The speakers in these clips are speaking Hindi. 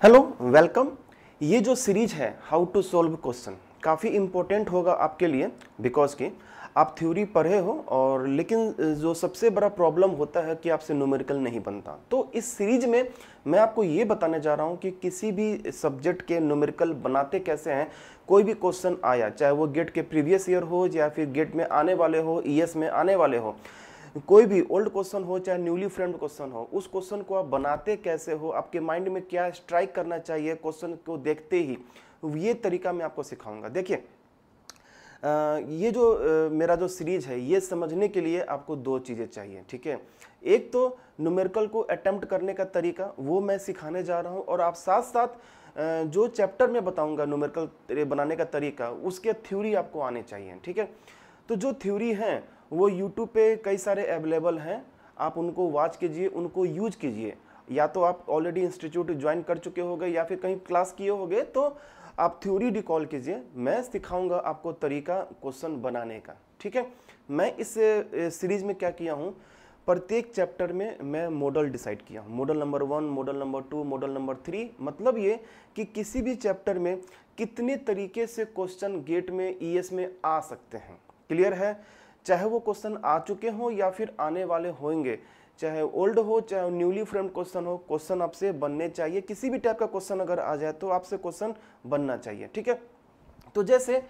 Hello, welcome. ये जो सीरीज है हाउ टू सॉल्व क्वेश्चन काफ़ी इम्पोर्टेंट होगा आपके लिए, बिकॉज कि आप थ्योरी पढ़े हो और लेकिन जो सबसे बड़ा प्रॉब्लम होता है कि आपसे न्यूमेरिकल नहीं बनता। तो इस सीरीज में मैं आपको ये बताने जा रहा हूँ कि किसी भी सब्जेक्ट के न्यूमेरिकल बनाते कैसे हैं। कोई भी क्वेश्चन आया, चाहे वो गेट के प्रीवियस ईयर हो या फिर गेट में आने वाले हो, ईएस में आने वाले हो, कोई भी ओल्ड क्वेश्चन हो चाहे न्यूली फ्रेम्ड क्वेश्चन हो, उस क्वेश्चन को आप बनाते कैसे हो, आपके माइंड में क्या स्ट्राइक करना चाहिए क्वेश्चन को देखते ही, ये तरीका मैं आपको सिखाऊंगा। देखिए, ये जो मेरा जो सीरीज है ये समझने के लिए आपको दो चीज़ें चाहिए, ठीक है। एक तो न्यूमेरिकल को अटेम्प्ट करने का तरीका, वो मैं सिखाने जा रहा हूँ, और आप साथ साथ जो चैप्टर में बताऊंगा न्यूमेरिकल बनाने का तरीका, उसके थ्योरी आपको आने चाहिए, ठीक है। तो जो थ्योरी हैं वो यूट्यूब पे कई सारे अवेलेबल हैं, आप उनको वॉच कीजिए, उनको यूज कीजिए। या तो आप ऑलरेडी इंस्टीट्यूट ज्वाइन कर चुके होंगे या फिर कहीं क्लास किए होंगे, तो आप थ्योरी रिकॉल कीजिए। मैं सिखाऊंगा आपको तरीका क्वेश्चन बनाने का, ठीक है। मैं इस सीरीज में क्या किया हूँ, प्रत्येक चैप्टर में मैं मॉडल डिसाइड किया हूँ। Model number 1, model number 2, model number 3। मतलब ये कि किसी भी चैप्टर में कितने तरीके से क्वेश्चन गेट में, ईएस में आ सकते हैं। क्लियर है? चाहे वो क्वेश्चन आ चुके हों या फिर आने वाले होंगे, चाहे ओल्ड हो चाहे न्यूली फ्रेम्ड क्वेश्चन हो, क्वेश्चन आपसे बनने चाहिए। किसी भी टाइप का क्वेश्चन अगर आ जाए तो आपसे क्वेश्चन बनना चाहिए, ठीक है। तो जैसे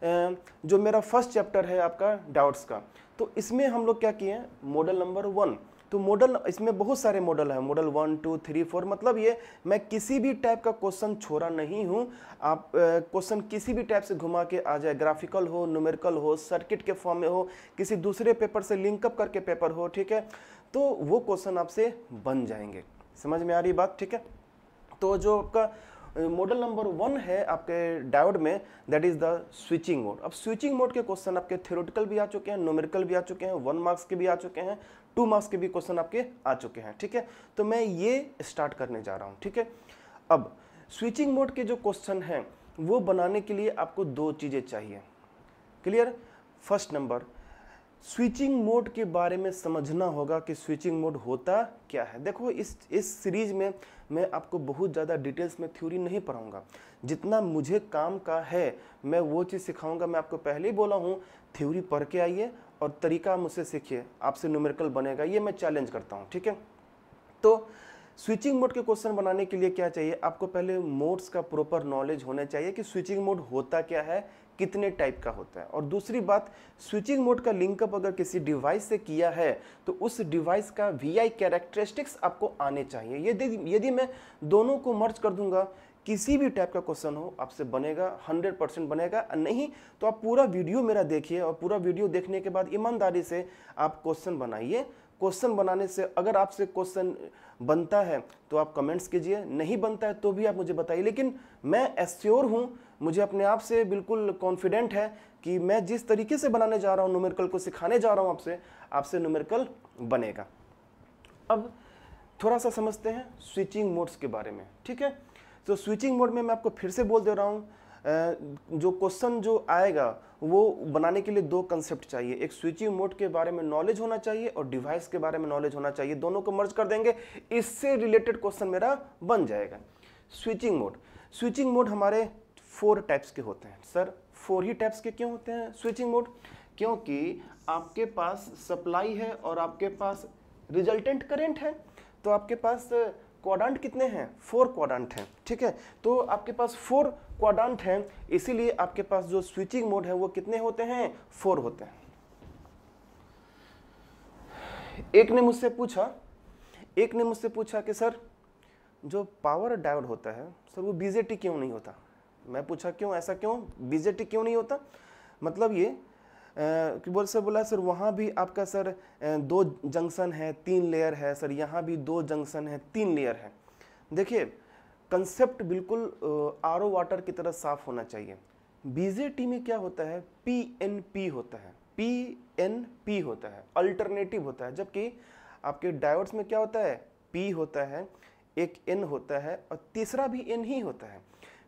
जो मेरा फर्स्ट चैप्टर है आपका डाउट्स का, तो इसमें हम लोग क्या किए हैं, मॉडल नंबर 1। तो मॉडल, इसमें बहुत सारे मॉडल है, मॉडल 1, 2, 3, 4। मतलब ये मैं किसी भी टाइप का क्वेश्चन छोड़ा नहीं हूँ। आप क्वेश्चन किसी भी टाइप से घुमा के आ जाए, ग्राफिकल हो, न्यूमेरिकल हो, सर्किट के फॉर्म में हो, किसी दूसरे पेपर से लिंकअप करके पेपर हो, ठीक है, तो वो क्वेश्चन आपसे बन जाएंगे। समझ में आ रही बात, ठीक है। तो जो आपका मॉडल नंबर 1 है आपके डायोड में, that is the switching mode. अब स्विचिंग मोड के क्वेश्चन आपके थ्योरेटिकल भी आ चुके हैं, न्यूमेरिकल भी आ चुके हैं, 1 मार्क्स के भी आ चुके हैं, 2 मार्क्स के भी क्वेश्चन आपके आ चुके हैं, ठीक है। तो मैं ये स्टार्ट करने जा रहा हूँ, ठीक है। अब स्विचिंग मोड के जो क्वेश्चन हैं वो बनाने के लिए आपको दो चीज़ें चाहिए। Clear? First number, switching mode के बारे में समझना होगा कि स्विचिंग मोड होता क्या है। देखो, इस सीरीज में मैं आपको बहुत ज़्यादा डिटेल्स में थ्योरी नहीं पढ़ाऊंगा। जितना मुझे काम का है मैं वो चीज़ सिखाऊंगा। मैं आपको पहले ही बोला हूँ, थ्योरी पढ़ के आइए और तरीका मुझसे सीखिए, आपसे न्यूमेरिकल बनेगा, ये मैं चैलेंज करता हूँ, ठीक है। तो स्विचिंग मोड के क्वेश्चन बनाने के लिए क्या चाहिए, आपको पहले मोड्स का प्रॉपर नॉलेज होना चाहिए कि स्विचिंग मोड होता क्या है, कितने टाइप का होता है। और दूसरी बात, स्विचिंग मोड का लिंकअप अगर किसी डिवाइस से किया है तो उस डिवाइस का वीआई कैरेक्टरिस्टिक्स आपको आने चाहिए। यदि मैं दोनों को मर्ज कर दूंगा, किसी भी टाइप का क्वेश्चन हो आपसे बनेगा, 100% बनेगा। नहीं तो आप पूरा वीडियो मेरा देखिए, और पूरा वीडियो देखने के बाद ईमानदारी से आप क्वेश्चन बनाइए। क्वेश्चन बनाने से अगर आपसे क्वेश्चन बनता है तो आप कमेंट्स कीजिए, नहीं बनता है तो भी आप मुझे बताइए। लेकिन मैं एश्योर हूँ, मुझे अपने आप से बिल्कुल कॉन्फिडेंट है कि मैं जिस तरीके से बनाने जा रहा हूँ, न्यूमेरिकल को सिखाने जा रहा हूँ आपसे न्यूमेरिकल बनेगा। अब थोड़ा सा समझते हैं स्विचिंग मोड्स के बारे में, ठीक है। तो स्विचिंग मोड में मैं आपको फिर से बोल दे रहा हूँ, जो क्वेश्चन जो आएगा वो बनाने के लिए दो कंसेप्ट चाहिए। एक स्विचिंग मोड के बारे में नॉलेज होना चाहिए और डिवाइस के बारे में नॉलेज होना चाहिए। दोनों को मर्ज कर देंगे, इससे रिलेटेड क्वेश्चन मेरा बन जाएगा। स्विचिंग मोड हमारे 4 टाइप्स के होते हैं। सर 4 ही टाइप्स के क्यों होते हैं स्विचिंग मोड? क्योंकि आपके पास सप्लाई है और आपके पास रिजल्टेंट करंट है। तो आपके पास क्वाड्रेंट कितने हैं? 4 क्वाड्रेंट हैं, ठीक है। तो आपके पास 4 क्वाड्रेंट हैं, इसीलिए आपके पास जो स्विचिंग मोड है वो कितने होते हैं? 4 होते हैं। एक ने मुझसे पूछा कि सर जो पावर डायोड होता है सर वो बीजेटी क्यों नहीं होता? मैं पूछा क्यों, ऐसा क्यों, बीजेटी क्यों नहीं होता? मतलब ये कि बोला सर वहाँ भी आपका सर 2 जंक्शन है, 3 लेयर है सर, यहाँ भी 2 जंक्शन है, 3 लेयर है। देखिए, कंसेप्ट बिल्कुल आरओ वाटर की तरह साफ होना चाहिए। बीजेटी में क्या होता है? पीएनपी होता है, पीएनपी होता है, अल्टरनेटिव होता है। जबकि आपके डायोड्स में क्या होता है? पी होता है, एक एन होता है और तीसरा भी एन ही होता है।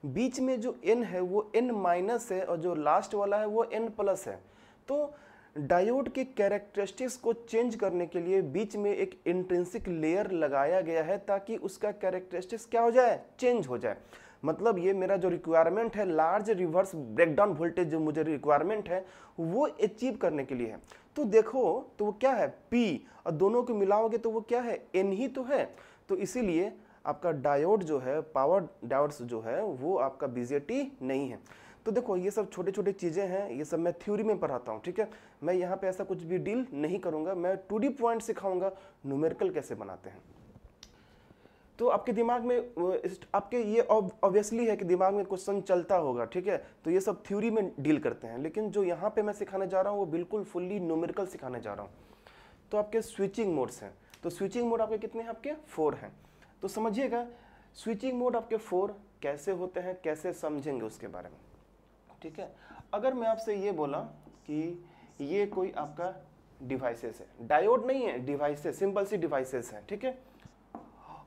बीच में जो एन है वो एन माइनस है और जो लास्ट वाला है वो एन प्लस है। तो डायोड के कैरेक्टरिस्टिक्स को चेंज करने के लिए बीच में एक इंट्रिंसिक लेयर लगाया गया है ताकि उसका कैरेक्टरिस्टिक्स क्या हो जाए, चेंज हो जाए। मतलब ये मेरा जो रिक्वायरमेंट है, लार्ज रिवर्स ब्रेकडाउन वोल्टेज जो मुझे रिक्वायरमेंट है वो अचीव करने के लिए है। तो देखो तो वो क्या है, P, और दोनों को मिलाओगे तो वो क्या है, N ही तो है। तो इसीलिए आपका डायोड जो है, पावर डायोड्स जो है वो आपका बीजेटी नहीं है। तो देखो ये सब छोटे छोटे चीज़ें हैं, ये सब मैं थ्योरी में पढ़ाता हूँ, ठीक है। मैं यहाँ पे ऐसा कुछ भी डील नहीं करूँगा, मैं 2D पॉइंट सिखाऊंगा, न्यूमेरिकल कैसे बनाते हैं। तो आपके दिमाग में आपके ये ऑब्वियसली है कि दिमाग में क्वेश्चन चलता होगा, ठीक है। तो ये सब थ्योरी में डील करते हैं, लेकिन जो यहाँ पे मैं सिखाने जा रहा हूँ वो बिल्कुल फुल्ली न्यूमेरिकल सिखाने जा रहा हूँ। तो आपके स्विचिंग मोड्स हैं, तो स्विचिंग मोड आपके कितने हैं, आपके 4 हैं। तो समझिएगा स्विचिंग मोड आपके 4 कैसे होते हैं, कैसे समझेंगे उसके बारे में, ठीक है। अगर मैं आपसे ये बोला कि ये कोई आपका डिवाइसेस है, डायोड नहीं है, डिवाइसेस, सिंपल सी डिवाइसेस है, ठीक है।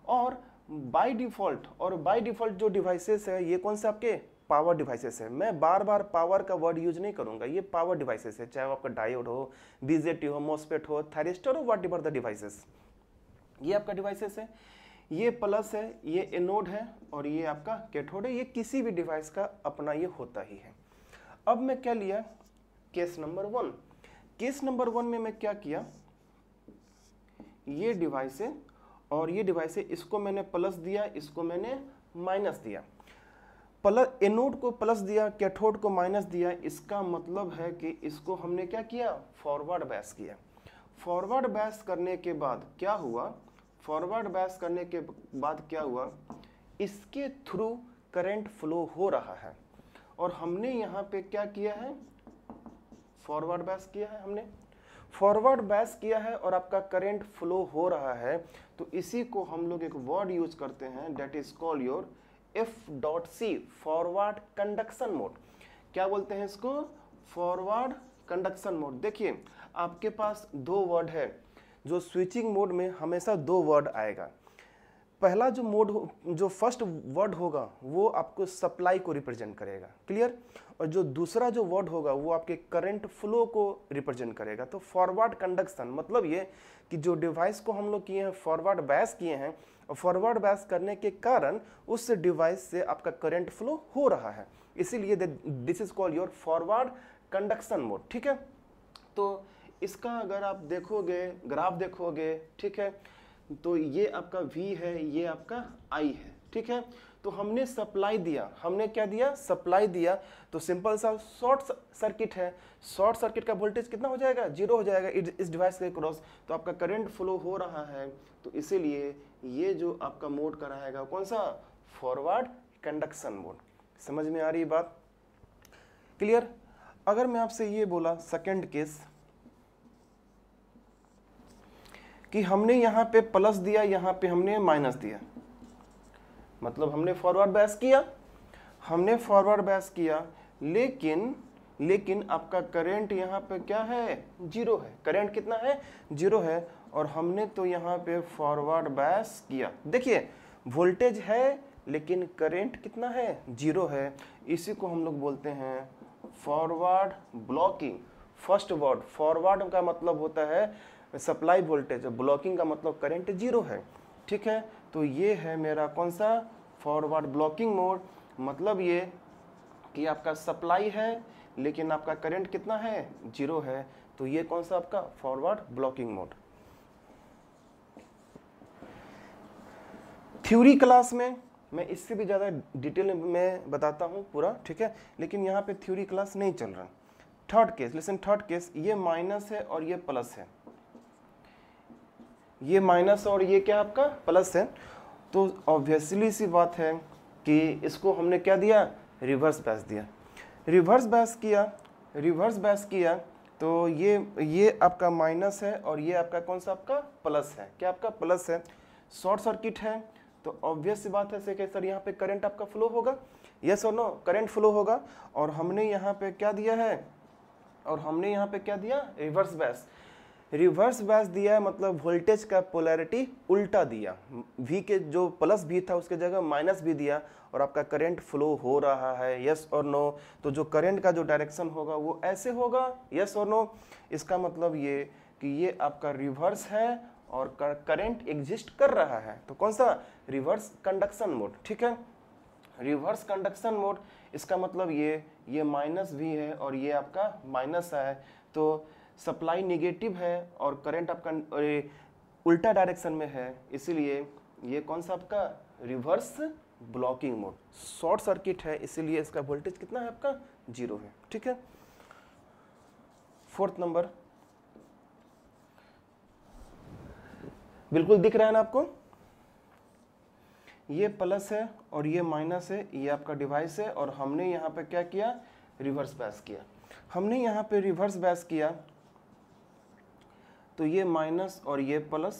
और बाय डिफॉल्ट जो डिवाइसेस है ये कौन से आपके पावर डिवाइसेस है। मैं बार बार पावर का वर्ड यूज नहीं करूंगा, ये पावर डिवाइसेस है, चाहे वो आपका डायोड हो, बीजेटी हो, मॉसफेट हो, थायरिस्टर हो, व्हाट एवर द डिवाइसेस, ये आपका डिवाइसेस है। ये प्लस है, ये एनोड है, और ये आपका कैथोड है। ये किसी भी डिवाइस का अपना ये होता ही है। अब मैं क्या लिया, केस नंबर 1। केस नंबर 1 में मैं क्या किया, ये डिवाइस है और ये डिवाइस है, इसको मैंने प्लस दिया, इसको मैंने माइनस दिया। प्लस एनोड को प्लस दिया, कैथोड को माइनस दिया। इसका मतलब है कि इसको हमने क्या किया, फॉरवर्ड बैस किया। फॉरवर्ड बैस करने के बाद क्या हुआ, फॉरवर्ड बैस करने के बाद क्या हुआ, इसके थ्रू करंट फ्लो हो रहा है, और हमने यहाँ पे क्या किया है, फॉरवर्ड बैस किया है, हमने फॉरवर्ड बैस किया है और आपका करंट फ्लो हो रहा है। तो इसी को हम लोग एक वर्ड यूज करते हैं, that is called your F.C, forward conduction mode. क्या बोलते हैं इसको, फॉरवर्ड कंडक्शन मोड। देखिए आपके पास 2 वर्ड है, जो स्विचिंग मोड में हमेशा 2 वर्ड आएगा। पहला जो मोड जो फर्स्ट वर्ड होगा वो आपको सप्लाई को रिप्रेजेंट करेगा, क्लियर। और जो दूसरा जो वर्ड होगा वो आपके करंट फ्लो को रिप्रेजेंट करेगा। तो फॉरवर्ड कंडक्शन मतलब ये कि जो डिवाइस को हम लोग किए हैं, फॉरवर्ड बैस किए हैं, और फॉरवर्ड बैस करने के कारण उस डिवाइस से आपका करंट फ्लो हो रहा है, इसीलिए this is called your forward conduction mode, ठीक है। तो इसका अगर आप देखोगे, ग्राफ देखोगे, ठीक है, तो ये आपका V है, ये आपका I है, ठीक है। तो हमने सप्लाई दिया, हमने क्या दिया, सप्लाई दिया। तो सिंपल सा शॉर्ट सर्किट है, शॉर्ट सर्किट का वोल्टेज कितना हो जाएगा, 0 हो जाएगा इस डिवाइस के क्रॉस। तो आपका करंट फ्लो हो रहा है, तो इसीलिए ये जो आपका मोड कराएगा कौन सा, फॉरवर्ड कंडक्शन मोड। समझ में आ रही बात, क्लियर। अगर मैं आपसे ये बोला सेकंड केस कि हमने यहाँ पे प्लस दिया, यहाँ पे हमने माइनस दिया, मतलब हमने फॉरवर्ड बैस किया, हमने फॉरवर्ड बैस किया, लेकिन आपका करंट यहाँ पे क्या है, 0 है। करंट कितना है, 0 है, और हमने तो यहाँ पे फॉरवर्ड बैस किया। देखिए वोल्टेज है लेकिन करंट कितना है, 0 है। इसी को हम लोग बोलते हैं forward blocking. First word forward का मतलब होता है सप्लाई वोल्टेज, ब्लॉकिंग का मतलब करंट 0 है, ठीक है। तो ये है मेरा कौन सा, फॉरवर्ड ब्लॉकिंग मोड। मतलब ये कि आपका सप्लाई है लेकिन आपका करंट कितना है, 0 है। तो ये कौन सा आपका forward blocking mode. Theory class में मैं इससे भी ज़्यादा डिटेल में बताता हूँ पूरा, ठीक है, लेकिन यहाँ पे थ्योरी क्लास नहीं चल रहा। Third case, listen, third case, ये माइनस है और ये प्लस है, ये माइनस और ये क्या आपका प्लस है। तो ऑब्वियसली सी बात है कि इसको हमने क्या दिया, रिवर्स बैस दिया। रिवर्स बैस किया, रिवर्स बैस किया, तो ये आपका माइनस है और ये आपका कौन सा आपका प्लस है, क्या आपका प्लस है। शॉर्ट सर्किट है, तो ऑब्वियस सी बात है कि सर यहाँ पे करंट आपका फ्लो होगा, यस और नो, करंट फ्लो होगा। और हमने यहाँ पे क्या दिया है, और हमने यहाँ पे क्या दिया, रिवर्स बैस। रिवर्स बैच दिया है मतलब वोल्टेज का पोलैरिटी उल्टा दिया, V के जो प्लस भी था उसके जगह माइनस भी दिया और आपका करंट फ्लो हो रहा है, यस और नो। तो जो करंट का जो डायरेक्शन होगा वो ऐसे होगा, यस और नो। इसका मतलब ये कि ये आपका रिवर्स है और करंट एग्जिस्ट कर रहा है। तो कौन सा? रिवर्स कंडक्शन मोड, ठीक है। रिवर्स कंडक्शन मोड, इसका मतलब ये माइनस भी है और ये आपका माइनस है, तो सप्लाई नेगेटिव है और करंट आपका उल्टा डायरेक्शन में है, इसीलिए ये कौन सा आपका? Reverse blocking mode. Short circuit है इसीलिए इसका वोल्टेज कितना है आपका? 0 है, ठीक है। फोर्थ नंबर, बिल्कुल दिख रहा है ना आपको? ये प्लस है और ये माइनस है, ये आपका डिवाइस है और हमने यहाँ पे क्या किया? रिवर्स बैच किया। हमने यहाँ पे रिवर्स बैच किया तो ये माइनस और ये प्लस,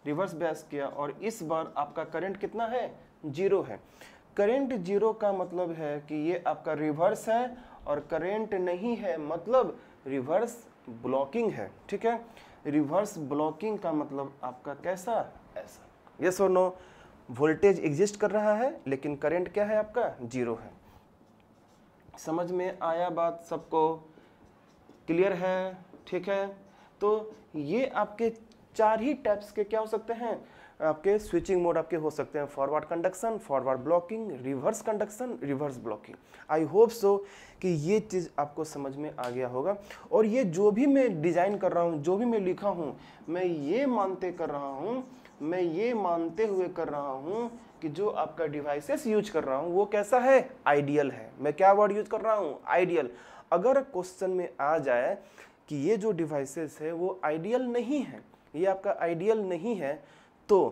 रिवर्स बैच किया और इस बार आपका करंट कितना है? 0 है। करंट 0 का मतलब है कि ये आपका रिवर्स है और करंट नहीं है, मतलब रिवर्स ब्लॉकिंग है, ठीक है। रिवर्स ब्लॉकिंग का मतलब आपका कैसा? ऐसा, यस और नो। वोल्टेज एग्जिस्ट कर रहा है लेकिन करंट क्या है आपका? 0 है। समझ में आया बात सबको? क्लियर है? ठीक है। तो ये आपके 4 ही टाइप्स के क्या हो सकते हैं? आपके स्विचिंग मोड आपके हो सकते हैं, forward conduction, forward blocking, reverse conduction, reverse blocking. I hope so कि ये चीज़ आपको समझ में आ गया होगा। और ये जो भी मैं डिज़ाइन कर रहा हूँ, जो भी मैं लिखा हूँ, मैं ये मानते कर रहा हूँ, मैं ये मानते हुए कर रहा हूँ कि जो आपका डिवाइसेस यूज कर रहा हूँ वो कैसा है? आइडियल है। मैं क्या वर्ड यूज कर रहा हूँ? आइडियल। अगर क्वेश्चन में आ जाए कि ये जो डिवाइसेस है वो आइडियल नहीं है, ये आपका आइडियल नहीं है, तो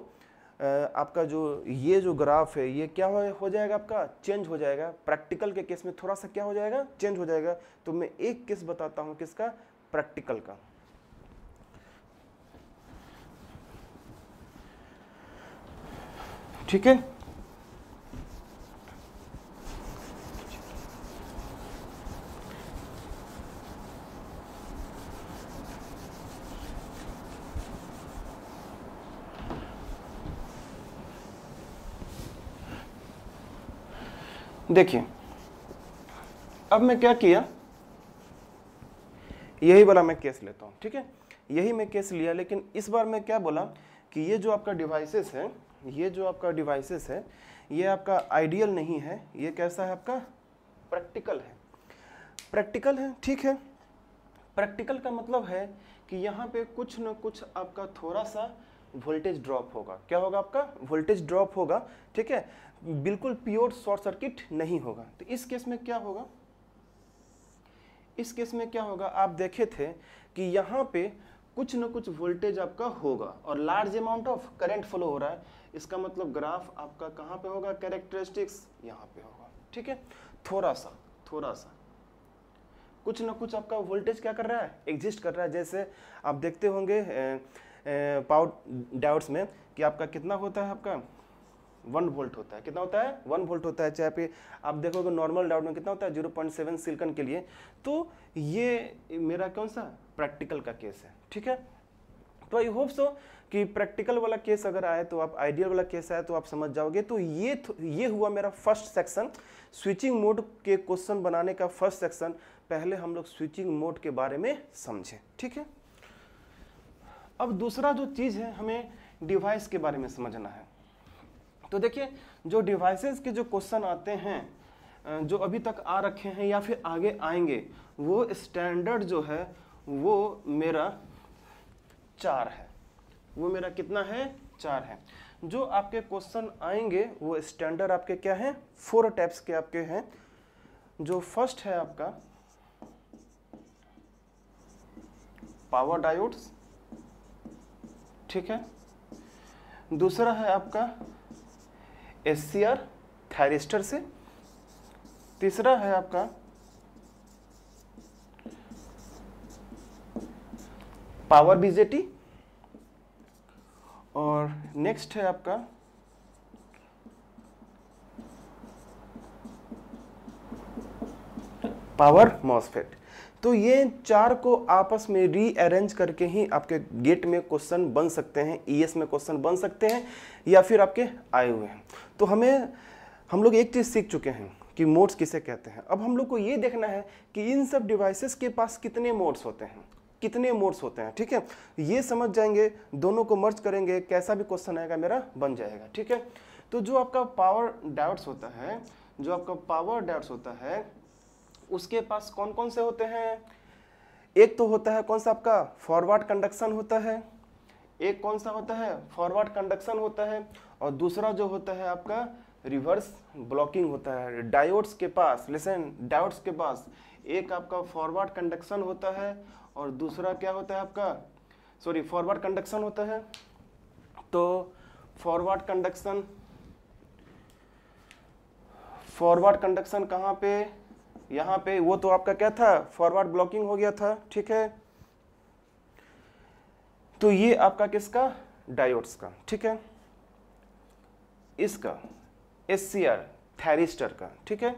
आपका जो ये जो ग्राफ है ये क्या हो जाएगा आपका? चेंज हो जाएगा। प्रैक्टिकल के केस में थोड़ा सा क्या हो जाएगा? चेंज हो जाएगा। तो मैं एक केस बताता हूँ, किसका? प्रैक्टिकल का। ठीक है। देखिए, अब मैं क्या किया, यही वाला मैं केस लेता हूं, ठीक है। यही मैं केस लिया, लेकिन इस बार मैं क्या बोला कि ये जो आपका डिवाइसेस है, ये जो आपका डिवाइसेस है, ये आपका आइडियल नहीं है, ये कैसा है आपका? प्रैक्टिकल है। प्रैक्टिकल है, ठीक है। प्रैक्टिकल का मतलब है कि यहाँ पे कुछ न कुछ आपका थोड़ा सा वोल्टेज ड्रॉप होगा। क्या होगा आपका? वोल्टेज ड्रॉप होगा, ठीक है। बिल्कुल प्योर शॉर्ट सर्किट नहीं होगा। तो इस केस में क्या होगा? इस केस में क्या होगा? आप देखे थे कि यहाँ पे कुछ न कुछ वोल्टेज आपका होगा और large amount of current flow हो रहा है। इसका मतलब ग्राफ आपका कहाँ पे होगा? कैरेक्टरिस्टिक्स यहाँ पे होगा, ठीक है। थोड़ा सा कुछ न कुछ आपका वोल्टेज क्या कर रहा है? एग्जिस्ट कर रहा है। जैसे आप देखते होंगे पावर डायोड्स में कि आपका कितना होता है? आपका 1 वोल्ट होता है। कितना होता है? 1 वोल्ट होता है। चाहे पे आप देखोगे नॉर्मल डायोड में कितना होता है? 0.7 सिलिकॉन के लिए। तो ये मेरा कौन सा? प्रैक्टिकल का केस है, ठीक है। तो आई होप सो कि प्रैक्टिकल वाला केस अगर आए तो आप, आइडियल वाला केस आए तो आप समझ जाओगे। तो ये हुआ मेरा फर्स्ट सेक्शन, स्विचिंग मोड के क्वेश्चन बनाने का फर्स्ट सेक्शन। पहले हम लोग स्विचिंग मोड के बारे में समझे, ठीक है। अब दूसरा जो चीज़ है, हमें डिवाइस के बारे में समझना है। तो देखिए, जो डिवाइसेस के जो क्वेश्चन आते हैं, जो अभी तक आ रखे हैं या फिर आगे आएंगे, वो स्टैंडर्ड जो है वो मेरा 4 है। वो मेरा कितना है? 4 है। जो आपके क्वेश्चन आएंगे वो स्टैंडर्ड आपके क्या है? 4 टाइप्स के आपके हैं। जो फर्स्ट है आपका पावर डायोड्स, ठीक है। दूसरा है आपका SCR थायरिस्टर से। तीसरा है आपका पावर BJT और नेक्स्ट है आपका पावर मॉसफेट। तो ये 4 को आपस में रीअरेंज करके ही आपके गेट में क्वेश्चन बन सकते हैं, ईएस में क्वेश्चन बन सकते हैं, या फिर आपके आए हुए हैं। तो हम लोग एक चीज़ सीख चुके हैं कि मोड्स किसे कहते हैं। अब हम लोग को ये देखना है कि इन सब डिवाइसेस के पास कितने मोड्स होते हैं, कितने मोड्स होते हैं। ठीक है, ये समझ जाएंगे, दोनों को मर्ज करेंगे, कैसा भी क्वेश्चन आएगा मेरा बन जाएगा। ठीक है, तो जो आपका पावर डायोड्स होता है, जो आपका पावर डायोड्स होता है, उसके पास कौन कौन से होते हैं? एक तो होता है कौन सा आपका फॉरवर्ड कंडक्शन होता है, एक कौन सा होता है फॉरवर्ड कंडक्शन होता है, और दूसरा जो होता है आपका रिवर्स ब्लॉकिंग होता है। डायोड्स के पास, लिसन, डायोड्स के पास एक आपका फॉरवर्ड कंडक्शन होता है और दूसरा क्या होता है आपका, सॉरी, फॉरवर्ड कंडक्शन होता है। तो फॉरवर्ड कंडक्शन कहाँ पे, यहाँ पे, वो तो आपका क्या था, फॉरवर्ड ब्लॉकिंग हो गया था। ठीक है, तो ये आपका किसका, डायोड्स का। ठीक है, इसका SCR थायरिस्टर का। ठीक है,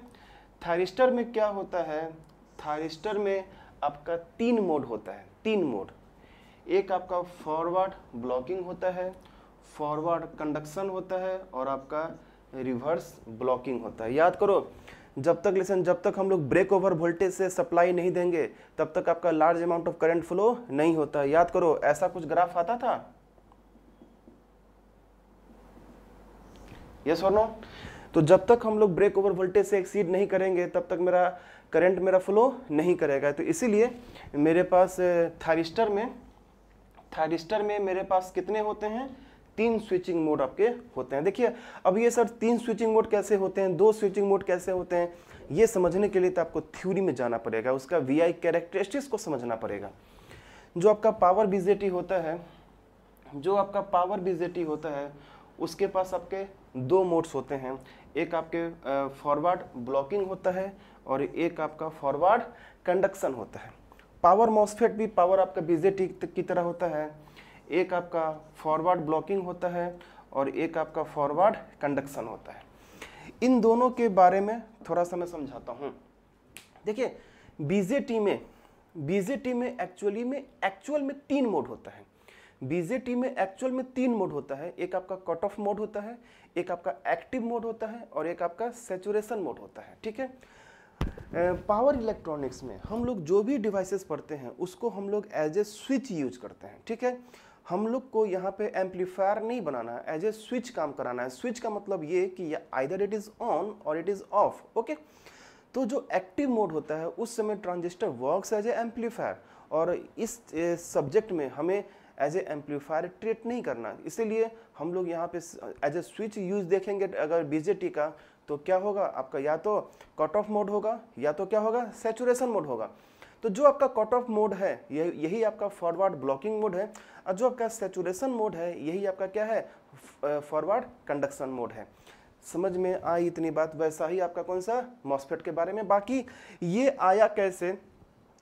थायरिस्टर में क्या होता है, थायरिस्टर में आपका 3 मोड होता है, 3 मोड। एक आपका फॉरवर्ड ब्लॉकिंग होता है, फॉरवर्ड कंडक्शन होता है, और आपका रिवर्स ब्लॉकिंग होता है। याद करो, जब तक हम लोग ब्रेक ओवर वोल्टेज से सप्लाई नहीं देंगे तब तक आपका large amount of current flow नहीं होता। याद करो, ऐसा कुछ ग्राफ आता था, यस और नो? तो जब तक हम लोग ब्रेक ओवर वोल्टेज से एक्सीड नहीं करेंगे तब तक मेरा करंट मेरा फ्लो नहीं करेगा। तो इसीलिए मेरे पास थायरिस्टर में मेरे पास कितने होते हैं, 3 स्विचिंग मोड आपके होते हैं। देखिए, अब ये सर 3 स्विचिंग मोड कैसे होते हैं, 2 स्विचिंग मोड कैसे होते हैं, ये समझने के लिए तो आपको थ्योरी में जाना पड़ेगा, उसका VI कैरेक्टरिस्टिक्स को समझना पड़ेगा। जो आपका पावर बीजेटी होता है, उसके पास आपके 2 मोड्स होते हैं। एक आपके फॉरवर्ड ब्लॉकिंग होता है और एक आपका फॉरवर्ड कंडक्शन होता है। पावर मॉसफेट भी पावर आपका बीजेटी की तरह होता है। एक आपका फॉरवर्ड ब्लॉकिंग होता है और एक आपका फॉरवर्ड कंडक्शन होता है। इन दोनों के बारे में थोड़ा सा मैं समझाता हूँ। देखिए, बीजेटी में एक्चुअल में 3 मोड होता है। बीजेटी में एक्चुअल में 3 मोड होता है। एक आपका कट ऑफ मोड होता है, एक आपका एक्टिव मोड होता है, और एक आपका सैचुरेशन मोड होता है। ठीक है, पावर इलेक्ट्रॉनिक्स में हम लोग जो भी डिवाइसेस पढ़ते हैं उसको हम लोग एज ए स्विच यूज करते हैं। ठीक है, हम लोग को यहाँ पे एम्पलीफायर नहीं बनाना है, एज ए स्विच काम कराना है। स्विच का मतलब ये कि आइदर इट इज ऑन और इट इज ऑफ। ओके, तो जो एक्टिव मोड होता है उस समय transistor works as a amplifier, और इस सब्जेक्ट में हमें एज ए एम्पलीफायर ट्रीट नहीं करना, इसीलिए हम लोग यहाँ पे एज ए स्विच यूज देखेंगे। अगर बीजेटी का तो क्या होगा आपका, या तो कट ऑफ मोड होगा या तो क्या होगा, सैचुरेशन मोड होगा। तो जो आपका कट ऑफ मोड है यही आपका फॉरवर्ड ब्लॉकिंग मोड है, और जो आपका सैचुरेशन मोड है यही आपका क्या है, फॉरवर्ड कंडक्शन मोड है। समझ में आई इतनी बात? वैसा ही आपका कौन सा, मॉसफेट के बारे में। बाकी ये आया कैसे,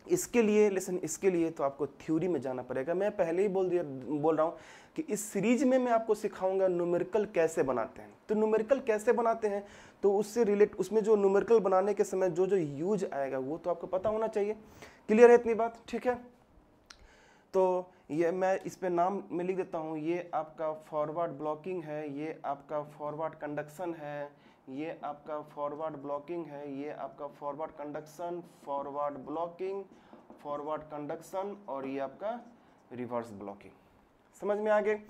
इसके लिए तो आपको थ्योरी में जाना पड़ेगा। मैं पहले ही बोल रहा हूँ कि इस सीरीज में मैं आपको सिखाऊंगा न्यूमेरिकल कैसे बनाते हैं। तो न्यूमेरिकल कैसे बनाते हैं, तो उसमें जो न्यूमेरिकल बनाने के समय जो यूज आएगा वो तो आपको पता होना चाहिए। क्लियर है इतनी बात? ठीक है, तो ये मैं इस पे नाम में लिख देता हूँ। ये आपका फॉरवर्ड ब्लॉकिंग है, ये आपका फॉरवर्ड कंडक्शन है, ये आपका फॉरवर्ड ब्लॉकिंग है, ये आपका forward conduction, forward blocking, forward conduction, और ये आपका रिवर्स ब्लॉकिंग। समझ में आ गए?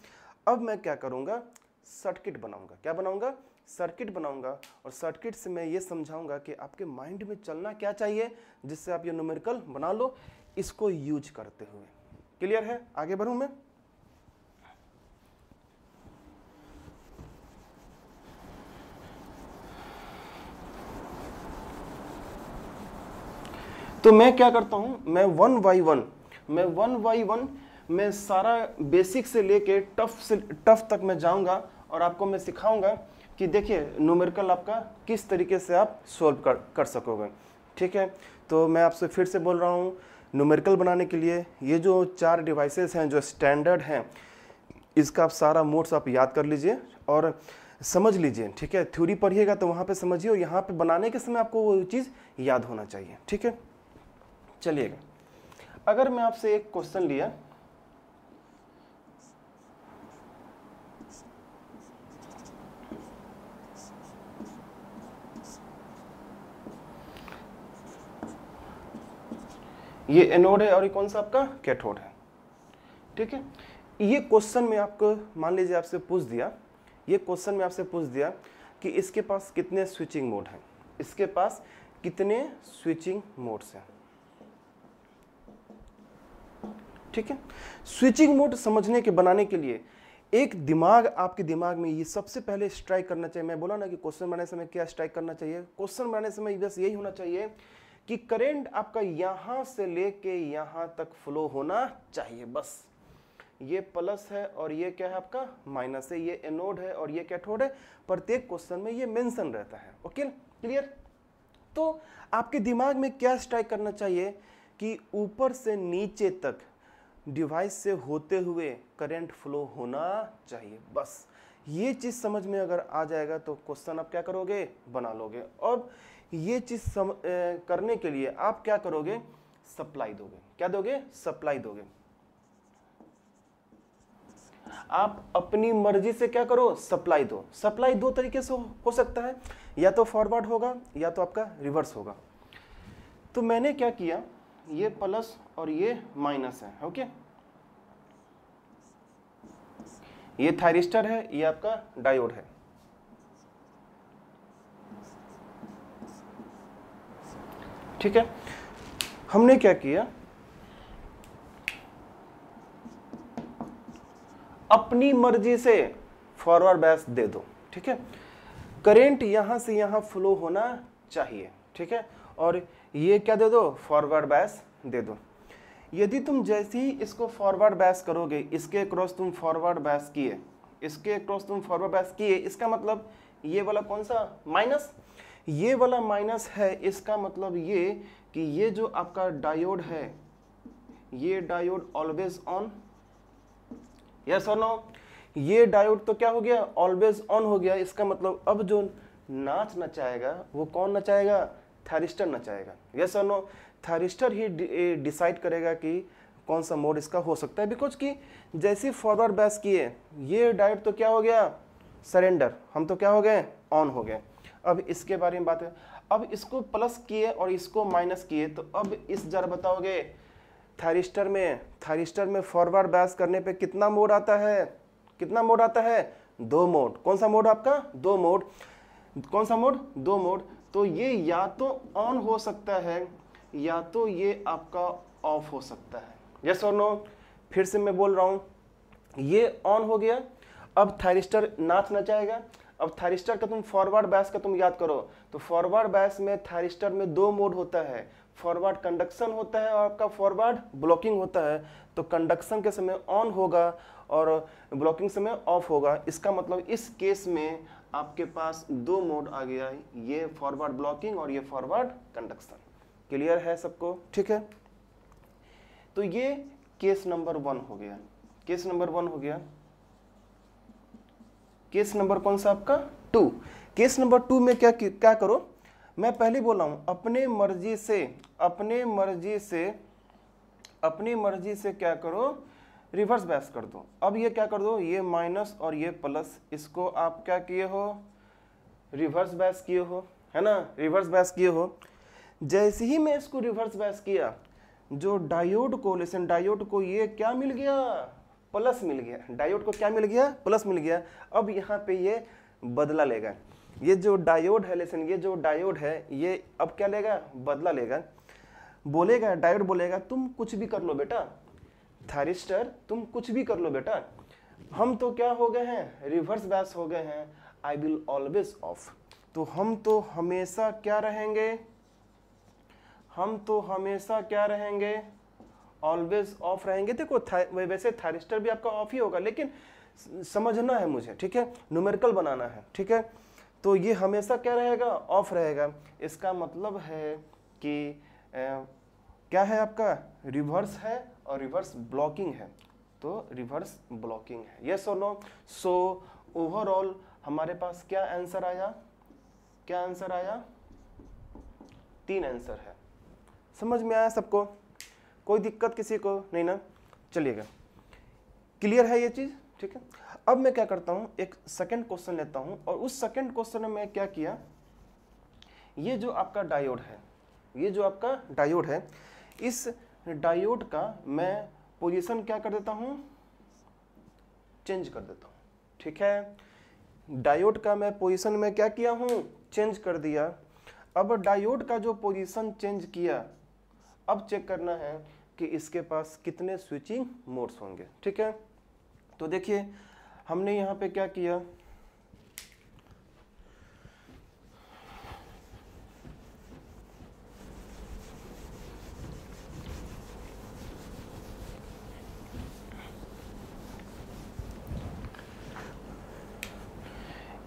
अब मैं क्या करूँगा, सर्किट बनाऊंगा। क्या बनाऊंगा? सर्किट बनाऊंगा, और सर्किट से मैं ये समझाऊंगा कि आपके माइंड में चलना क्या चाहिए जिससे आप ये न्यूमेरिकल बना लो इसको यूज करते हुए। क्लियर है? आगे बढ़ूं मैं? तो मैं क्या करता हूं, मैं वन बाई वन मैं सारा बेसिक से लेके टफ तक मैं जाऊंगा, और आपको मैं सिखाऊंगा कि देखिए न्यूमेरिकल आपका किस तरीके से आप सॉल्व कर सकोगे। ठीक है, तो मैं आपसे फिर से बोल रहा हूँ, न्यूमेरिकल बनाने के लिए ये जो 4 डिवाइसेस हैं जो स्टैंडर्ड हैं, इसका आप सारा मोड्स आप याद कर लीजिए और समझ लीजिए। ठीक है, थ्योरी पढ़िएगा तो वहाँ पे समझिए, और यहाँ पे बनाने के समय आपको वो चीज़ याद होना चाहिए। ठीक है, चलिएगा, अगर मैं आपसे एक क्वेश्चन लिया, ये एनोड है और ये कौन सा आपका कैथोड है, ठीक है। ये क्वेश्चन में आपको मान लीजिए आपसे पूछ दिया, ये क्वेश्चन में आपसे पूछ दिया कि इसके पास कितने स्विचिंग मोड हैं, इसके पास कितने स्विचिंग मोड्स हैं, ठीक है। स्विचिंग मोड समझने के बनाने के लिए एक दिमाग, आपके दिमाग में ये सबसे पहले स्ट्राइक करना चाहिए। मैं बोला ना कि क्वेश्चन बनाने समय क्या स्ट्राइक करना चाहिए, क्वेश्चन बनाने समय बस यही होना चाहिए कि करंट आपका यहां से लेके यहां तक फ्लो होना चाहिए, बस। ये प्लस है और ये क्या है आपका माइनस है, ये एनोड है और ये कैथोड है, प्रत्येक क्वेश्चन में ये मेंशन रहता है। Okay, clear. तो आपके दिमाग में क्या स्ट्राइक करना चाहिए कि ऊपर से नीचे तक डिवाइस से होते हुए करंट फ्लो होना चाहिए, बस। ये चीज समझ में अगर आ जाएगा तो क्वेश्चन आप क्या करोगे, बना लोगे। और ये चीज करने के लिए आप क्या करोगे, सप्लाई दोगे। क्या दोगे, सप्लाई दोगे। आप अपनी मर्जी से क्या करो, सप्लाई दो। सप्लाई दो तरीके से हो सकता है, या तो फॉरवर्ड होगा या तो आपका रिवर्स होगा। तो मैंने क्या किया, ये प्लस और ये माइनस है, ओके। ये थायरिस्टर है, ये आपका डायोड है, ठीक है। हमने क्या किया, अपनी मर्जी से फॉरवर्ड बैस दे दो, ठीक है। करंट यहां से यहां फ्लो होना चाहिए, ठीक है। और ये क्या दे दो, फॉरवर्ड बैस दे दो। यदि तुम जैसे ही इसको फॉरवर्ड बैस करोगे, इसके क्रॉस तुम फॉरवर्ड बैस किए, इसके क्रॉस तुम फॉरवर्ड बैस किए, इसका मतलब ये वाला कौन सा, माइनस, ये वाला माइनस है। इसका मतलब ये कि ये जो आपका डायोड है, ये डायोड ऑलवेज ऑन, यस और नो। ये डायोड तो क्या हो गया, ऑलवेज ऑन हो गया। इसका मतलब अब जो नाच नचाएगा वो कौन नचाएगा, थायरिस्टर नचाएगा, यस और नो। थायरिस्टर ही डिसाइड करेगा कि कौन सा मोड इसका हो सकता है, बिकॉज कि जैसे फॉरवर्ड बैस किए, ये डायोड तो क्या हो गया, सरेंडर, हम तो क्या हो गए, ऑन हो गए। अब इसके बारे में बात है, अब इसको प्लस किए और इसको माइनस किए, तो अब इस जरा बताओगे, थायरिस्टर में फॉरवर्ड बैस करने पे कितना मोड आता है, कितना मोड आता है, 2 मोड। कौन सा मोड आपका, 2 मोड। कौन सा मोड, 2 मोड। तो ये या तो ऑन हो सकता है या तो ये आपका ऑफ हो सकता है, यस और नो। फिर से मैं बोल रहा हूं, ये ऑन हो गया, अब थायरिस्टर नाच नचाएगा। अब थायरिस्टर का तुम फॉरवर्ड बैस का तुम याद करो, तो फॉरवर्ड बैस में थायरिस्टर में 2 मोड होता है, फॉरवर्ड कंडक्शन होता है और आपका फॉरवर्ड ब्लॉकिंग होता है। तो कंडक्शन के समय ऑन होगा और ब्लॉकिंग समय ऑफ होगा। इसका मतलब इस केस में आपके पास 2 मोड आ गया, ये फॉरवर्ड ब्लॉकिंग और ये फॉरवर्ड कंडक्शन। क्लियर है सबको, ठीक है। तो ये केस नंबर 1 हो गया, केस नंबर 1 हो गया। केस नंबर कौन सा आपका, 2। केस नंबर 2 में क्या करो, मैं पहले बोला हूं, अपने मर्जी से क्या करो, रिवर्स बैस कर दो। अब ये क्या कर दो, ये माइनस और ये प्लस, इसको आप क्या किए हो, रिवर्स बैस किए हो, है ना, रिवर्स बैस किए हो। जैसे ही मैं इसको रिवर्स बैस किया, जो डायोड को, लिसन, डायोड को ये क्या मिल गया, प्लस मिल गया। डायोड को क्या मिल गया, प्लस मिल गया। अब यहाँ पे ये बदला लेगा, ये जो डायोड है, लिसन, ये जो डायोड है ये अब क्या लेगा, बदला लेगा। बोलेगा, डायोड बोलेगा, तुम कुछ भी कर लो बेटा, थायरिस्टर तुम कुछ भी कर लो बेटा, हम तो क्या हो गए हैं, रिवर्स बैस हो गए हैं, आई विल ऑलवेज ऑफ। तो हम तो हमेशा क्या रहेंगे, ऑलवेज ऑफ रहेंगे। देखो वैसे थायरिस्टर भी आपका ऑफ ही होगा, लेकिन समझना है मुझे, ठीक है, न्यूमेरिकल बनाना है, ठीक है। तो ये हमेशा क्या रहेगा, ऑफ रहेगा। इसका मतलब है कि क्या है आपका, रिवर्स है और रिवर्स ब्लॉकिंग है, तो रिवर्स ब्लॉकिंग है, यस और नो। सो ओवरऑल हमारे पास क्या आंसर आया, 3 आंसर है। समझ में आया सबको? कोई दिक्कत किसी को नहीं ना? चलिएगा, क्लियर है ये चीज, ठीक है। अब मैं क्या करता हूं, एक सेकंड क्वेश्चन लेता हूं, और उस सेकंड क्वेश्चन में मैं क्या किया, ये जो आपका डायोड है, ये जो आपका डायोड है, इस डायोड का मैं पोजीशन क्या कर देता हूं, चेंज कर देता हूं, ठीक है। डायोड का मैं पोजीशन में क्या किया हूं, चेंज कर दिया। अब डायोड का जो पोजीशन चेंज किया, अब चेक करना है कि इसके पास कितने स्विचिंग मोड्स होंगे, ठीक है। तो देखिए हमने यहाँ पे क्या किया,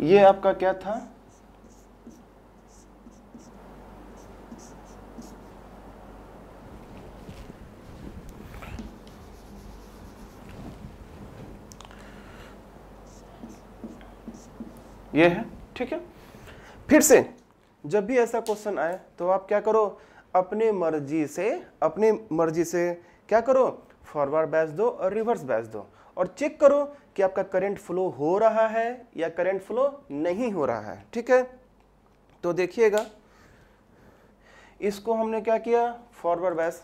ये आपका क्या था, ये है, ठीक है। फिर से जब भी ऐसा क्वेश्चन आए तो आप क्या करो, अपने मर्जी से क्या करो, फॉरवर्ड बैच दो और रिवर्स बैच दो, और चेक करो कि आपका करंट फ्लो हो रहा है या करंट फ्लो नहीं हो रहा है, ठीक है। तो देखिएगा, इसको हमने क्या किया, फॉरवर्ड बैच।